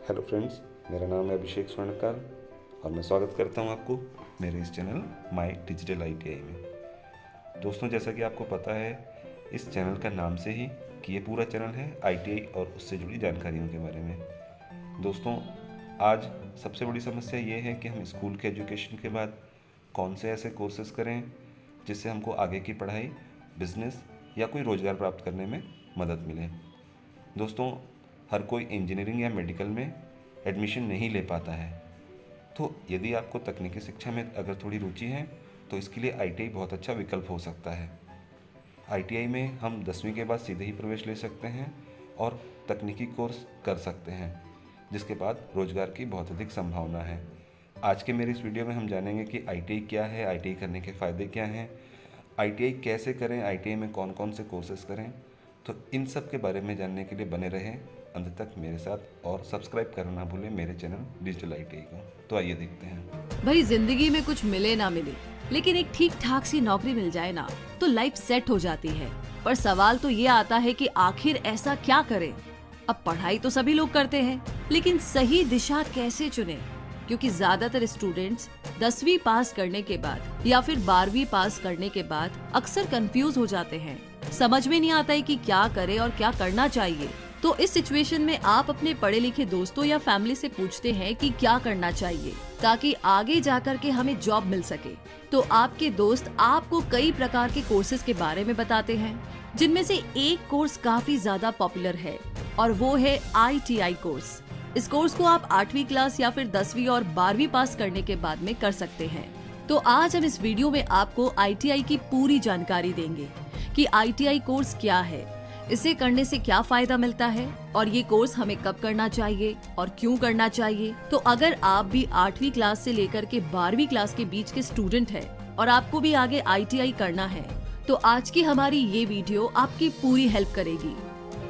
Hello friends, मेरा नाम है अभिषेक स्वर्णकार और मैं स्वागत करता हूं आपको मेरे इस चैनल माई डिजिटल ITI में। दोस्तों, जैसा कि आपको पता है इस चैनल का नाम से ही कि ये पूरा चैनल है ITI और उससे जुड़ी जानकारियों के बारे में। दोस्तों, आज सबसे बड़ी समस्या ये है कि हम स्कूल के एजुकेशन के बाद कौन से ऐसे कोर्सेज़ करें जिससे हमको आगे की पढ़ाई, बिजनेस या कोई रोज़गार प्राप्त करने में मदद मिले। दोस्तों, हर कोई इंजीनियरिंग या मेडिकल में एडमिशन नहीं ले पाता है, तो यदि आपको तकनीकी शिक्षा में अगर थोड़ी रुचि है तो इसके लिए ITI बहुत अच्छा विकल्प हो सकता है। ITI में हम 10वीं के बाद सीधे ही प्रवेश ले सकते हैं और तकनीकी कोर्स कर सकते हैं, जिसके बाद रोजगार की बहुत अधिक संभावना है। आज के मेरे इस वीडियो में हम जानेंगे कि ITI क्या है, ITI करने के फ़ायदे क्या हैं, ITI कैसे करें, ITI में कौन कौन से कोर्सेज़ करें। तो इन सब के बारे में जानने के लिए बने रहें अंत तक मेरे साथ और सब्सक्राइब करना ना भूलें मेरे चैनल डिजिटल ITI को। तो आइए देखते हैं। भाई, जिंदगी में कुछ मिले ना मिले, लेकिन एक ठीक ठाक सी नौकरी मिल जाए ना तो लाइफ सेट हो जाती है। पर सवाल तो ये आता है कि आखिर ऐसा क्या करें। अब पढ़ाई तो सभी लोग करते हैं, लेकिन सही दिशा कैसे चुने? क्योंकि ज्यादातर स्टूडेंट्स 10वीं पास करने के बाद या फिर 12वीं पास करने के बाद अक्सर कंफ्यूज हो जाते हैं। समझ में नहीं आता है कि क्या करें और क्या करना चाहिए। तो इस सिचुएशन में आप अपने पढ़े लिखे दोस्तों या फैमिली से पूछते हैं कि क्या करना चाहिए ताकि आगे जाकर के हमें जॉब मिल सके। तो आपके दोस्त आपको कई प्रकार के कोर्सेज के बारे में बताते हैं, जिनमें से एक कोर्स काफी ज्यादा पॉपुलर है और वो है ITI कोर्स। इस कोर्स को आप 8वीं क्लास या फिर 10वीं और 12वीं पास करने के बाद में कर सकते हैं। तो आज हम इस वीडियो में आपको ITI की पूरी जानकारी देंगे कि ITI कोर्स क्या है, इसे करने से क्या फायदा मिलता है और ये कोर्स हमें कब करना चाहिए और क्यों करना चाहिए। तो अगर आप भी 8वीं क्लास से लेकर के 12वीं क्लास के बीच के स्टूडेंट हैं और आपको भी आगे ITI करना है, तो आज की हमारी ये वीडियो आपकी पूरी हेल्प करेगी।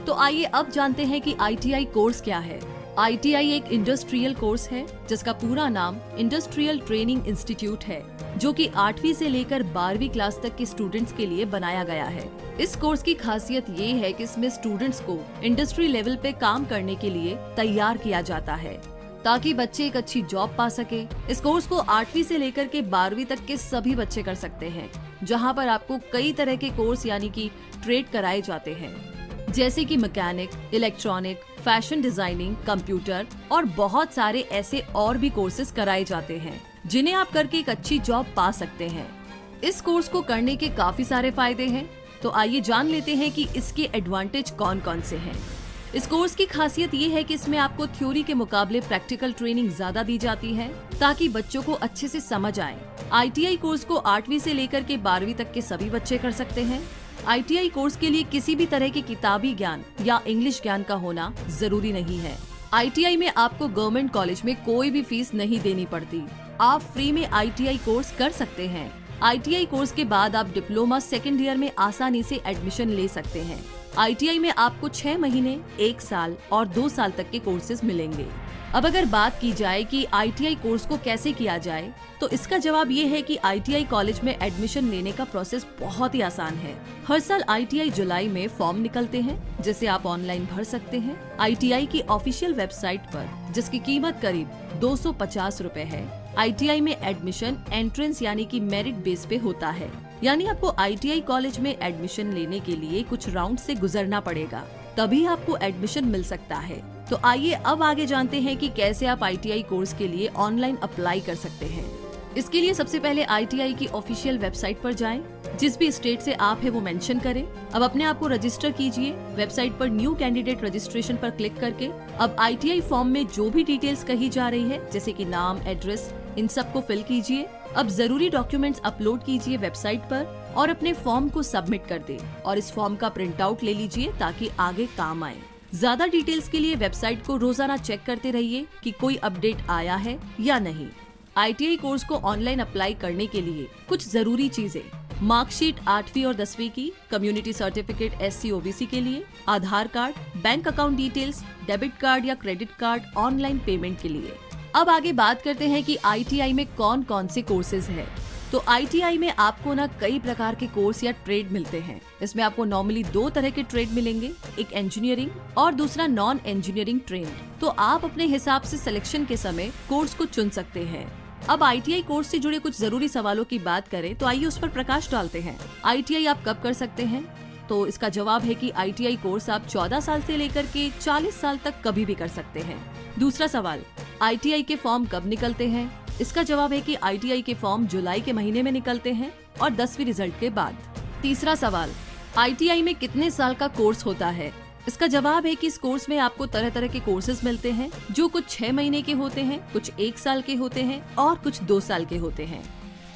तो आइए अब जानते हैं कि ITI कोर्स क्या है। ITI एक इंडस्ट्रियल कोर्स है जिसका पूरा नाम इंडस्ट्रियल ट्रेनिंग इंस्टीट्यूट है, जो कि 8वीं से लेकर 12वीं क्लास तक के स्टूडेंट्स के लिए बनाया गया है। इस कोर्स की खासियत ये है कि इसमें स्टूडेंट्स को इंडस्ट्री लेवल पे काम करने के लिए तैयार किया जाता है ताकि बच्चे एक अच्छी जॉब पा सके। इस कोर्स को 8वीं से लेकर के 12वीं तक के सभी बच्चे कर सकते हैं, जहाँ पर आपको कई तरह के कोर्स यानी कि ट्रेड कराए जाते हैं, जैसे कि mechanic, electronic, fashion designing, computer और बहुत सारे ऐसे और भी कोर्सेज कराए जाते हैं जिन्हें आप करके एक अच्छी जॉब पा सकते हैं। इस कोर्स को करने के काफी सारे फायदे हैं, तो आइए जान लेते हैं कि इसके एडवांटेज कौन कौन से हैं। इस कोर्स की खासियत ये है कि इसमें आपको थ्योरी के मुकाबले प्रैक्टिकल ट्रेनिंग ज्यादा दी जाती है ताकि बच्चों को अच्छे से समझ आए। ITI कोर्स को 8वीं से लेकर के 12वीं तक के सभी बच्चे कर सकते हैं। ITI कोर्स के लिए किसी भी तरह के किताबी ज्ञान या इंग्लिश ज्ञान का होना जरूरी नहीं है। ITI में आपको गवर्नमेंट कॉलेज में कोई भी फीस नहीं देनी पड़ती। आप फ्री में ITI कोर्स कर सकते हैं। ITI कोर्स के बाद आप डिप्लोमा सेकेंड ईयर में आसानी से एडमिशन ले सकते हैं। ITI में आपको 6 महीने, 1 साल और 2 साल तक के कोर्सेज मिलेंगे। अब अगर बात की जाए कि ITI कोर्स को कैसे किया जाए, तो इसका जवाब ये है कि ITI कॉलेज में एडमिशन लेने का प्रोसेस बहुत ही आसान है। हर साल ITI जुलाई में फॉर्म निकलते हैं जिसे आप ऑनलाइन भर सकते हैं। ITI की ऑफिशियल वेबसाइट पर, जिसकी कीमत करीब 250 रुपए है, ITI में एडमिशन एंट्रेंस यानी कि मेरिट बेस पे होता है। यानी आपको ITI कॉलेज में एडमिशन लेने के लिए कुछ राउंड से गुजरना पड़ेगा, तभी आपको एडमिशन मिल सकता है। तो आइए अब आगे जानते हैं कि कैसे आप ITI कोर्स के लिए ऑनलाइन अप्लाई कर सकते हैं। इसके लिए सबसे पहले ITI की ऑफिशियल वेबसाइट पर जाएं, जिस भी स्टेट से आप है वो मेंशन करें। अब अपने आप को रजिस्टर कीजिए। वेबसाइट पर न्यू कैंडिडेट रजिस्ट्रेशन पर क्लिक करके अब ITI फॉर्म में जो भी डिटेल्स कही जा रही है, जैसे कि नाम, एड्रेस, इन सब को फिल कीजिए। अब जरूरी डॉक्यूमेंट्स अपलोड कीजिए वेबसाइट पर और अपने फॉर्म को सबमिट कर दे और इस फॉर्म का प्रिंट आउट ले लीजिए ताकि आगे काम आए। ज्यादा डिटेल्स के लिए वेबसाइट को रोजाना चेक करते रहिए कि कोई अपडेट आया है या नहीं। ITI कोर्स को ऑनलाइन अप्लाई करने के लिए कुछ जरूरी चीजें: मार्कशीट 8वीं और 10वीं की, कम्युनिटी सर्टिफिकेट SC OBC के लिए, Aadhaar card, bank account details, debit card या क्रेडिट कार्ड, ऑनलाइन पेमेंट के लिए। अब आगे बात करते हैं कि ITI में कौन कौन से कोर्सेज है। तो ITI में आपको ना कई प्रकार के कोर्स या ट्रेड मिलते हैं। इसमें आपको नॉर्मली 2 तरह के ट्रेड मिलेंगे, एक इंजीनियरिंग और दूसरा नॉन इंजीनियरिंग ट्रेड। तो आप अपने हिसाब से सिलेक्शन के समय कोर्स को चुन सकते हैं। अब ITI कोर्स से जुड़े कुछ जरूरी सवालों की बात करें तो आइए उस पर प्रकाश डालते हैं। ITI आप कब कर सकते हैं? तो इसका जवाब है कि ITI कोर्स आप 14 साल से लेकर के 40 साल तक कभी भी कर सकते हैं। दूसरा सवाल, ITI के फॉर्म कब निकलते हैं? इसका जवाब है कि ITI के फॉर्म जुलाई के महीने में निकलते हैं और 10वीं रिजल्ट के बाद। तीसरा सवाल, ITI में कितने साल का कोर्स होता है? इसका जवाब है कि इस कोर्स में आपको तरह तरह के कोर्सेज मिलते हैं, जो कुछ 6 महीने के होते हैं, कुछ 1 साल के होते हैं और कुछ 2 साल के होते हैं।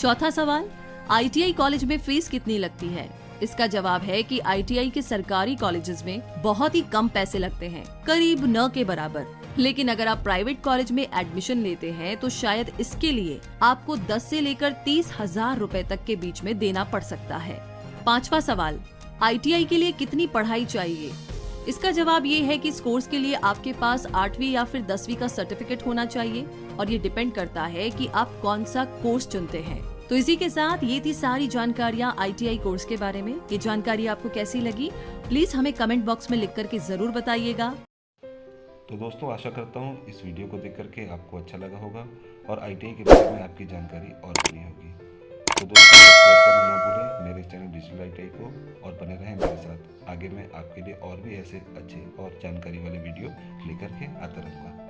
चौथा सवाल, ITI कॉलेज में फीस कितनी लगती है? इसका जवाब है कि ITI के सरकारी कॉलेजेस में बहुत ही कम पैसे लगते हैं, करीब न के बराबर। लेकिन अगर आप प्राइवेट कॉलेज में एडमिशन लेते हैं तो शायद इसके लिए आपको 10 से लेकर 30,000 रुपए तक के बीच में देना पड़ सकता है। पांचवा सवाल, ITI के लिए कितनी पढ़ाई चाहिए? इसका जवाब ये है कि इस कोर्स के लिए आपके पास 8वीं या फिर 10वीं का सर्टिफिकेट होना चाहिए और ये डिपेंड करता है कि आप कौन सा कोर्स चुनते हैं। तो इसी के साथ ये थी सारी जानकारियाँ ITI कोर्स के बारे में। ये जानकारी आपको कैसी लगी प्लीज हमें कमेंट बॉक्स में लिख करके जरूर बताइएगा। तो दोस्तों, आशा करता हूँ इस वीडियो को देख करके आपको अच्छा लगा होगा और ITI के बारे में आपकी जानकारी और बनी होगी। तो दोस्तों, सब्सक्राइब करना ना भूलें मेरे चैनल डिजिटल ITI को और बने रहें मेरे साथ। आगे मैं आपके लिए और भी ऐसे अच्छे और जानकारी वाले वीडियो लेकर के आता रहूँगा।